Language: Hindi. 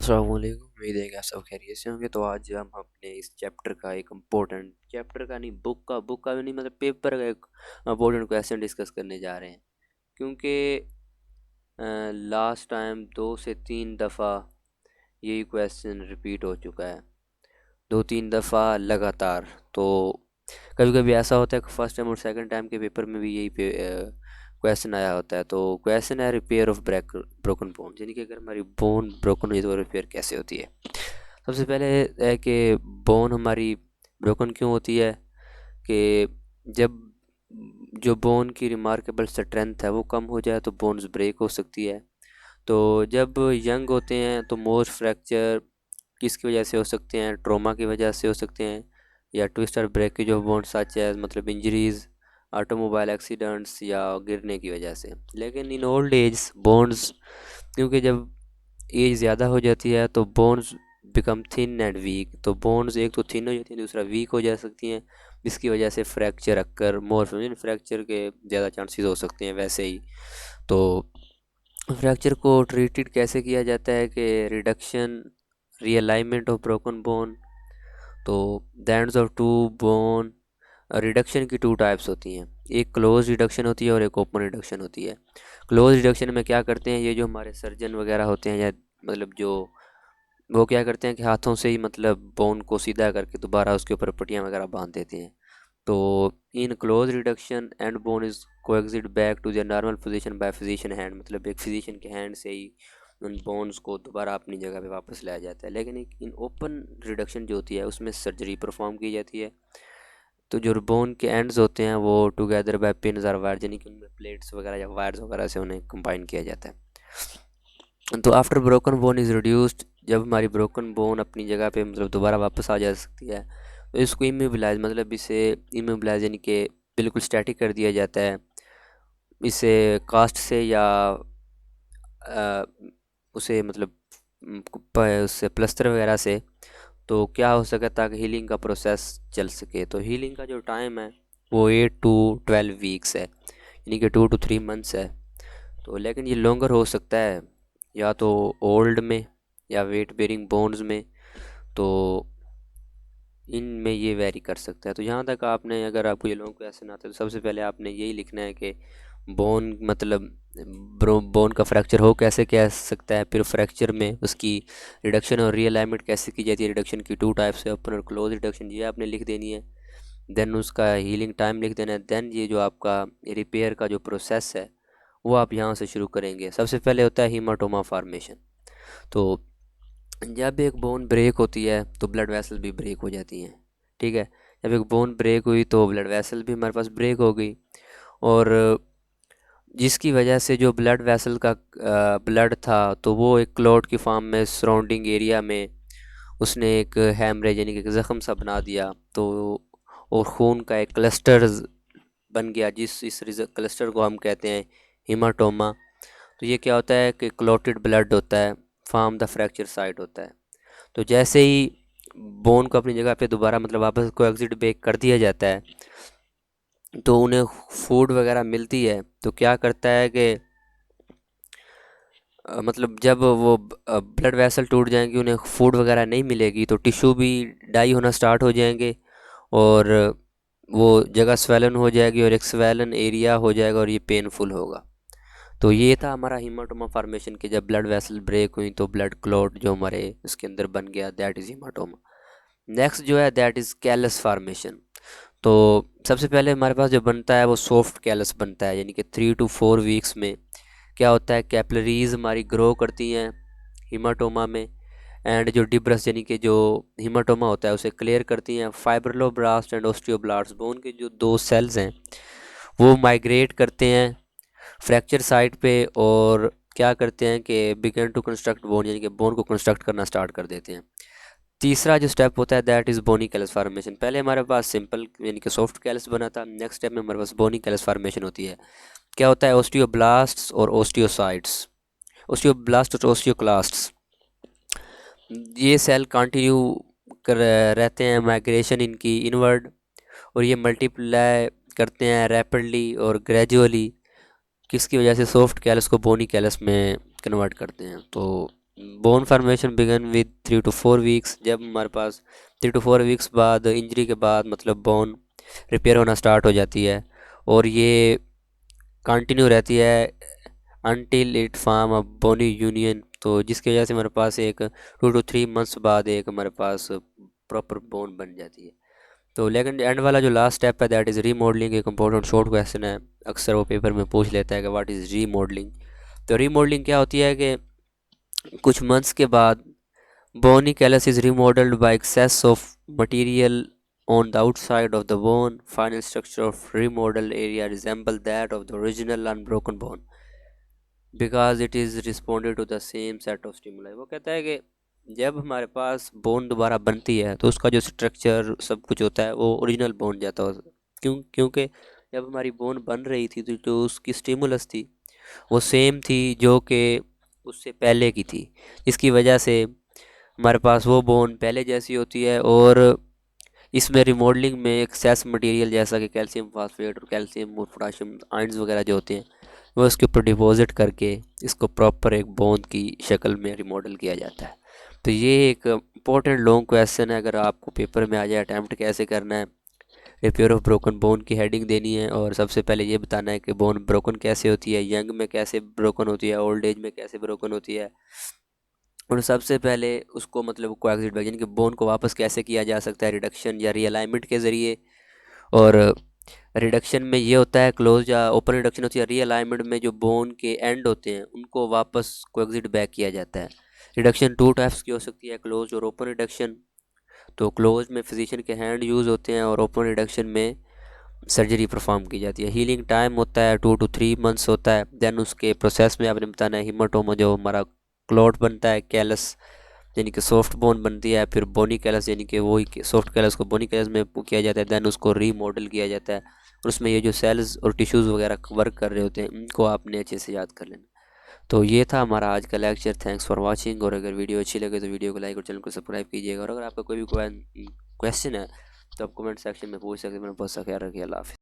अस्सलामुअलैकुम। उम्मीद है कि आप सब खैरियत से होंगे। तो आज हम अपने इस चैप्टर का एक इम्पोर्टेंट चैप्टर का नहीं, बुक का भी नहीं, मतलब पेपर का एक इम्पोर्टेंट क्वेश्चन डिस्कस करने जा रहे हैं। क्योंकि लास्ट टाइम 2 से 3 दफ़ा यही क्वेश्चन रिपीट हो चुका है, 2-3 दफ़ा लगातार। तो कभी कभी ऐसा होता है कि फर्स्ट टाइम और सेकंड टाइम के पेपर में भी यही क्वेश्चन आया होता है। तो क्वेश्चन है रिपेयर ऑफ ब्रोकन बोन, यानी कि अगर हमारी बोन ब्रोकन हुई तो रिपेयर कैसे होती है। सबसे पहले है कि बोन हमारी ब्रोकन क्यों होती है, कि जब जो बोन की रिमार्केबल स्ट्रेंथ है वो कम हो जाए तो बोन्स ब्रेक हो सकती है। तो जब यंग होते हैं तो मोस्ट फ्रैक्चर किसकी वजह से हो सकते हैं, ट्रॉमा की वजह से हो सकते हैं, या ट्विस्ट और ब्रेक की जो बोन्स सच है, मतलब इंजरीज, ऑटोमोबाइल एक्सीडेंट्स या गिरने की वजह से। लेकिन इन ओल्ड एज बोन्स, क्योंकि जब एज ज़्यादा हो जाती है तो bones become thin and weak. तो बोन्स एक तो थिन हो जाती हैं, दूसरा वीक हो जा सकती हैं, जिसकी वजह से फ्रैक्चर अक्कर मोर फ्रैक्चर के ज़्यादा चांसेस हो सकते हैं। वैसे ही तो फ्रैक्चर को ट्रीटेड कैसे किया जाता है कि reduction, realignment of broken bone. तो the ends of two bone reduction की 2 टाइप्स होती हैं, एक क्लोज रिडक्शन होती है और एक ओपन रिडक्शन होती है। क्लोज रिडक्शन में क्या करते हैं, ये जो हमारे सर्जन वगैरह होते हैं, या मतलब जो वो क्या करते हैं कि हाथों से ही मतलब बोन को सीधा करके दोबारा उसके ऊपर पट्टियाँ वगैरह बांध देते हैं। तो in close reduction and bone is coaxed back to their normal position by physician hand, मतलब एक फिजिशियन के हैंड से ही उन बोन्स को दोबारा अपनी जगह पे वापस लाया जाता है। लेकिन एक इन ओपन रिडक्शन जो होती है उसमें सर्जरी परफॉर्म की जाती है। तो जो बोन के एंड्स होते हैं वो टुगेदर बाय पिन्स और वायर, यानी कि उनमें प्लेट्स वगैरह या वायर्स वगैरह से उन्हें कंबाइन किया जाता है। तो after broken bone is reduced, जब हमारी ब्रोकन बोन अपनी जगह पे मतलब दोबारा वापस आ जा सकती है, तो इसको इमोबिलाइज, मतलब इसे इमोबिलाइज यानी कि बिल्कुल स्टैटिक कर दिया जाता है। इसे कास्ट से या अ, उसे मतलब उससे प्लस्तर वगैरह से, तो क्या हो सके ताकि हीलिंग का प्रोसेस चल सके। तो हीलिंग का जो टाइम है वो 8 to 12 वीक्स है, यानी कि 2 to 3 मंथ्स है। तो लेकिन ये लॉन्गर हो सकता है या तो ओल्ड में या वेट बेरिंग बोन्स में। तो इनमें ये वेरी कर सकता है। तो यहाँ तक आपने, अगर आपको ये लॉन्ग क्वेश्चन आता है तो सबसे पहले आपने यही लिखना है कि बोन मतलब बोन का फ्रैक्चर हो कैसे कह सकता है, फिर फ्रैक्चर में उसकी रिडक्शन और रीअलाइनमेंट कैसे की जाती है। रिडक्शन की 2 टाइप्स है, ओपन और क्लोज रिडक्शन, ये आपने लिख देनी है। देन उसका हीलिंग टाइम लिख देना है। देन ये जो आपका रिपेयर का जो प्रोसेस है वो आप यहाँ से शुरू करेंगे। सबसे पहले होता है हीमाटोमा फार्मेशन। तो जब एक बोन ब्रेक होती है तो ब्लड वेसल भी ब्रेक हो जाती हैं, ठीक है। जब एक बोन ब्रेक हुई तो ब्लड वेसल भी हमारे पास ब्रेक हो गई, और जिसकी वजह से जो ब्लड वेसल का ब्लड था तो वो एक क्लॉट की फॉर्म में सराउंडिंग एरिया में उसने एक हैमरेज यानी कि एक ज़ख़म सा बना दिया। तो और खून का एक क्लस्टर बन गया, जिस इस क्लस्टर को हम कहते हैं हीमाटोमा। तो ये क्या होता है कि क्लॉटेड ब्लड होता है, फॉर्म द फ्रैक्चर साइट होता है। तो जैसे ही बोन को अपनी जगह पे दोबारा मतलब वापस को एग्जिट बेक कर दिया जाता है तो उन्हें फूड वगैरह मिलती है। तो क्या करता है कि मतलब जब वो ब्लड वेसल टूट जाएंगे, उन्हें फूड वगैरह नहीं मिलेगी, तो टिश्यू भी डाई होना स्टार्ट हो जाएंगे, और वो जगह स्वेलन हो जाएगी और एक स्वेलन एरिया हो जाएगा और ये पेनफुल होगा। तो ये था हमारा हीमाटोमा फार्मेशन के जब ब्लड वेसल ब्रेक हुई तो ब्लड क्लॉट जो हमारे इसके अंदर बन गया, दैट इज़ हीमाटोमा। नेक्स्ट जो है दैट इज़ कैलस फार्मेशन। तो सबसे पहले हमारे पास जो बनता है वो सॉफ्ट कैलस बनता है, यानी कि 3 to 4 वीक्स में क्या होता है, कैपलरीज हमारी ग्रो करती हैं हीमाटोमा में, एंड जो डिब्रस यानी कि जो हीमाटोमा होता है उसे क्लियर करती हैं। फाइब्रोब्लास्ट एंड ओस्टियोब्लास्ट, बोन के जो 2 सेल्स हैं वो माइग्रेट करते हैं फ्रैक्चर साइट पे, और क्या करते हैं कि बिगन टू कंस्ट्रक्ट बोन, यानी कि बोन को कंस्ट्रक्ट करना स्टार्ट कर देते हैं। तीसरा जो स्टेप होता है that is bony callus formation. पहले हमारे पास सिंपल यानी कि सॉफ्ट कैलस बना था, नेक्स्ट स्टेप में हमारे पास बोनी कैलस फार्मेशन होती है। क्या होता है, ओस्टियोब्लास्ट्स और ओस्टियोसाइट्स, ओस्टियोब्लास्ट और ओस्टियोक्लास्ट्स, ये सेल कंटिन्यू कर रहते हैं माइग्रेशन इनकी इनवर्ड, और ये मल्टीप्लाई करते हैं रैपिडली और ग्रेजुअली, किसकी वजह से, सॉफ्ट कैलस को बोनी कैलस में कन्वर्ट करते हैं। तो bone formation begin with 3 to 4 weeks. जब हमारे पास 3 to 4 वीक्स बाद इंजरी के बाद मतलब बोन रिपेयर होना स्टार्ट हो जाती है, और ये कंटिन्यू रहती है until it form a bony union. तो जिसकी वजह से हमारे पास एक 2 to 3 मंथ्स बाद एक हमारे पास प्रॉपर बोन बन जाती है। तो लेकिन एंड वाला जो लास्ट स्टेप है दैट इज़ रीमॉडलिंग, एक इंपॉर्टेंट शॉर्ट क्वेश्चन है, अक्सर वो पेपर में पूछ लेता है कि व्हाट इज़ रीमॉडलिंग। तो रीमॉडलिंग क्या होती है कि कुछ मंथ्स के बाद bony callus is remodeled by excess of material on the outside of the bone. Final structure of remodeled area resembles that of the original unbroken bone because it is responded to the same set of stimuli। वो कहता है कि जब हमारे पास बोन दोबारा बनती है तो उसका जो स्ट्रक्चर सब कुछ होता है वो ओरिजिनल बोन जाता है। क्योंकि जब हमारी बोन बन रही थी तो जो उसकी स्टिमुलस थी वो सेम थी जो कि उससे पहले की थी, जिसकी वजह से हमारे पास वो बोन पहले जैसी होती है। और इसमें रिमॉडलिंग में एक्सेस मटेरियल जैसा कि कैल्शियम फास्फेट और कैल्शियम और पोटाशियम आयंस वगैरह जो होते हैं वो इसके ऊपर डिपॉजिट करके इसको प्रॉपर एक बोन की शक्ल में रिमॉडल किया जाता है। तो ये एक इम्पोर्टेंट लॉन्ग क्वेश्चन है, अगर आपको पेपर में आ जाए अटैम्प्ट कैसे करना है। रिपेयर ऑफ ब्रोकन बोन की हेडिंग देनी है और सबसे पहले ये बताना है कि बोन ब्रोकन कैसे होती है, यंग में कैसे ब्रोकन होती है, ओल्ड एज में कैसे ब्रोकन होती है, और सबसे पहले उसको मतलब कोएक्सियल यानी कि बोन को वापस कैसे किया जा सकता है, रिडक्शन या रीअलाइनमेंट के ज़रिए। और रिडक्शन में ये होता है क्लोज या ओपन रिडक्शन होती है, रीअलाइनमेंट में जो बोन के एंड होते हैं उनको वापस कोएक्सियल बैक किया जाता है। रिडक्शन 2 टाइप्स की हो सकती है, क्लोज और ओपन रिडक्शन। तो क्लोज में फिजिशियन के हैंड यूज़ होते हैं और ओपन रिडक्शन में सर्जरी परफॉर्म की जाती है। हीलिंग टाइम होता है 2 to 3 मंथ्स होता है। देन उसके प्रोसेस में आपने बताना है हीमाटोमा जो हमारा क्लॉट बनता है, कैलस यानी कि सॉफ्ट बोन बनती है, फिर बोनी कैलस यानी कि वही सॉफ्ट कैलस को बोनी कैलस में किया जाता है। देन उसको रीमॉडल किया जाता है और उसमें ये जो सेल्स और टिश्यूज़ वगैरह वर्क कर रहे होते हैं उनको आपने अच्छे से याद कर लेना। तो ये था हमारा आज का लेक्चर। थैंक्स फॉर वाचिंग, और अगर वीडियो अच्छी लगे तो वीडियो को लाइक और चैनल को सब्सक्राइब कीजिएगा। और अगर आपका कोई भी क्वेश्चन है तो आप कमेंट सेक्शन में पूछ सकते हैं। मेरा बहुत सा ख्याल रखिए। अल्लाह हाफ़िज़।